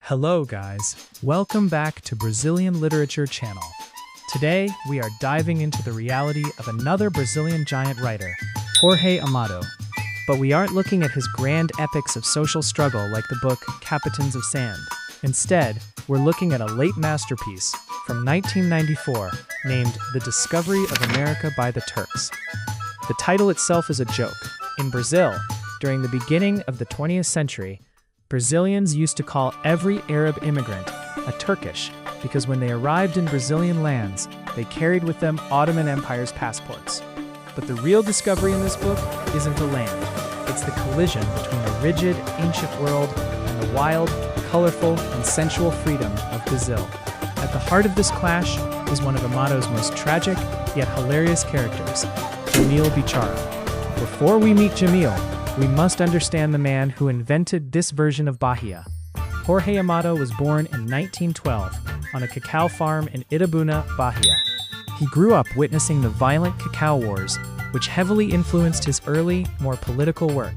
Hello guys, welcome back to Brazilian Literature Channel. Today, we are diving into the reality of another Brazilian giant writer, Jorge Amado. But we aren't looking at his grand epics of social struggle like the book Captains of Sand. Instead, we're looking at a late masterpiece from 1994 named The Discovery of America by the Turks. The title itself is a joke. In Brazil, during the beginning of the 20th century, Brazilians used to call every Arab immigrant a Turkish because when they arrived in Brazilian lands, they carried with them Ottoman Empire's passports. But the real discovery in this book isn't the land. It's the collision between the rigid, ancient world and the wild, colorful, and sensual freedom of Brazil. At the heart of this clash is one of Amado's most tragic yet hilarious characters, Jamil Bichara. Before we meet Jamil, we must understand the man who invented this version of Bahia. Jorge Amado was born in 1912 on a cacao farm in Itabuna, Bahia. He grew up witnessing the violent cacao wars, which heavily influenced his early, more political work.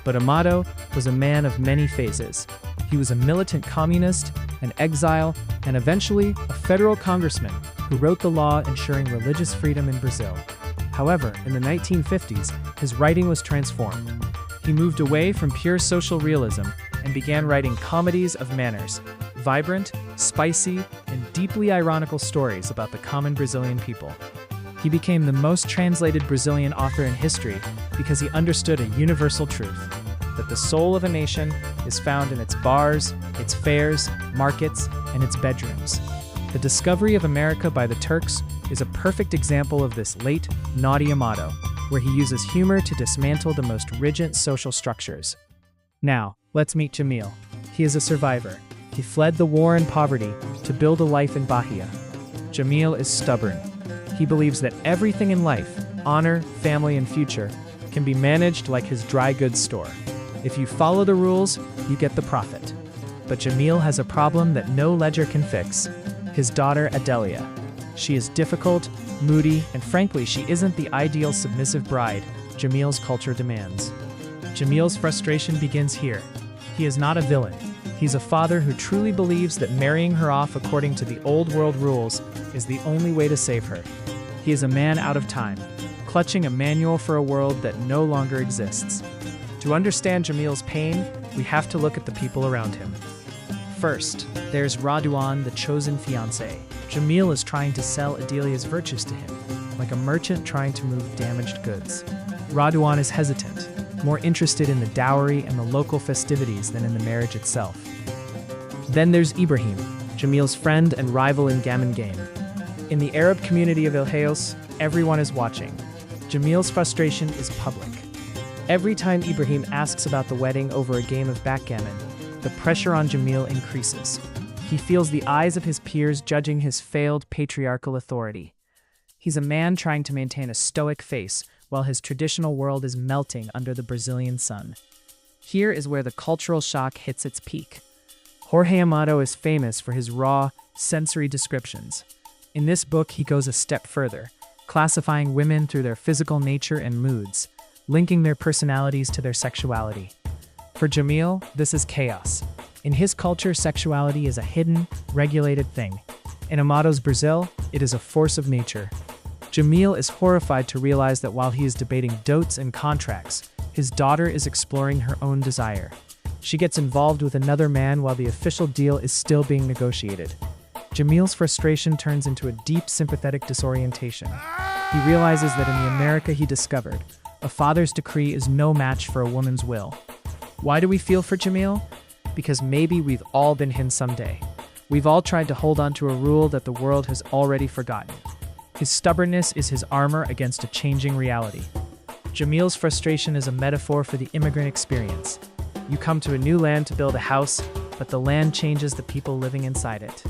But Amado was a man of many phases. He was a militant communist, an exile, and eventually a federal congressman who wrote the law ensuring religious freedom in Brazil. However, in the 1950s, his writing was transformed. He moved away from pure social realism and began writing comedies of manners, vibrant, spicy, and deeply ironical stories about the common Brazilian people. He became the most translated Brazilian author in history because he understood a universal truth, that the soul of a nation is found in its bars, its fairs, markets, and its bedrooms. The Discovery of America by the Turks is a perfect example of this late, naughty Amado, where he uses humor to dismantle the most rigid social structures. Now, let's meet Jamil. He is a survivor. He fled the war and poverty to build a life in Bahia. Jamil is stubborn. He believes that everything in life, honor, family, and future, can be managed like his dry goods store. If you follow the rules, you get the profit. But Jamil has a problem that no ledger can fix: his daughter Adelia. She is difficult, moody, and frankly, she isn't the ideal submissive bride Jamil's culture demands. Jamil's frustration begins here. He is not a villain. He's a father who truly believes that marrying her off according to the old world rules is the only way to save her. He is a man out of time, clutching a manual for a world that no longer exists. To understand Jamil's pain, we have to look at the people around him. First, there's Raduan, the chosen fiancé. Jamil is trying to sell Adelia's virtues to him, like a merchant trying to move damaged goods. Raduan is hesitant, more interested in the dowry and the local festivities than in the marriage itself. Then there's Ibrahim, Jamil's friend and rival in gammon game. In the Arab community of Ilhéus, everyone is watching. Jamil's frustration is public. Every time Ibrahim asks about the wedding over a game of backgammon, the pressure on Jamil increases. He feels the eyes of his peers judging his failed patriarchal authority. He's a man trying to maintain a stoic face while his traditional world is melting under the Brazilian sun. Here is where the cultural shock hits its peak. Jorge Amado is famous for his raw, sensory descriptions. In this book, he goes a step further, classifying women through their physical nature and moods, linking their personalities to their sexuality. For Jamil, this is chaos. In his culture, sexuality is a hidden, regulated thing. In Amado's Brazil, it is a force of nature. Jamil is horrified to realize that while he is debating dotes and contracts, his daughter is exploring her own desire. She gets involved with another man while the official deal is still being negotiated. Jamil's frustration turns into a deep, sympathetic disorientation. He realizes that in the America he discovered, a father's decree is no match for a woman's will. Why do we feel for Jamil? Because maybe we've all been him someday. We've all tried to hold on to a rule that the world has already forgotten. His stubbornness is his armor against a changing reality. Jamil's frustration is a metaphor for the immigrant experience. You come to a new land to build a house, but the land changes the people living inside it.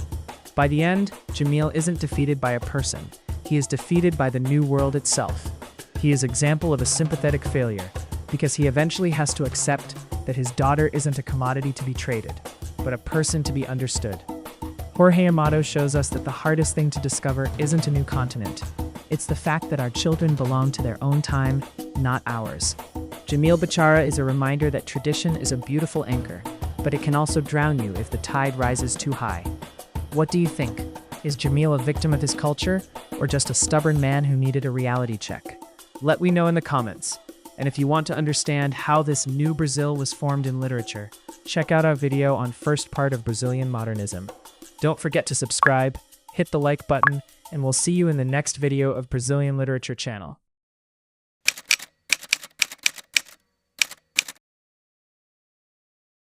By the end, Jamil isn't defeated by a person. He is defeated by the new world itself. He is an example of a sympathetic failure, because he eventually has to accept that his daughter isn't a commodity to be traded, but a person to be understood. Jorge Amado shows us that the hardest thing to discover isn't a new continent. It's the fact that our children belong to their own time, not ours. Jamil Bichara is a reminder that tradition is a beautiful anchor, but it can also drown you if the tide rises too high. What do you think? Is Jamil a victim of his culture, or just a stubborn man who needed a reality check? Let me know in the comments. And if you want to understand how this new Brazil was formed in literature, check out our video on first part of Brazilian modernism. Don't forget to subscribe, hit the like button, and we'll see you in the next video of Brazilian Literature channel.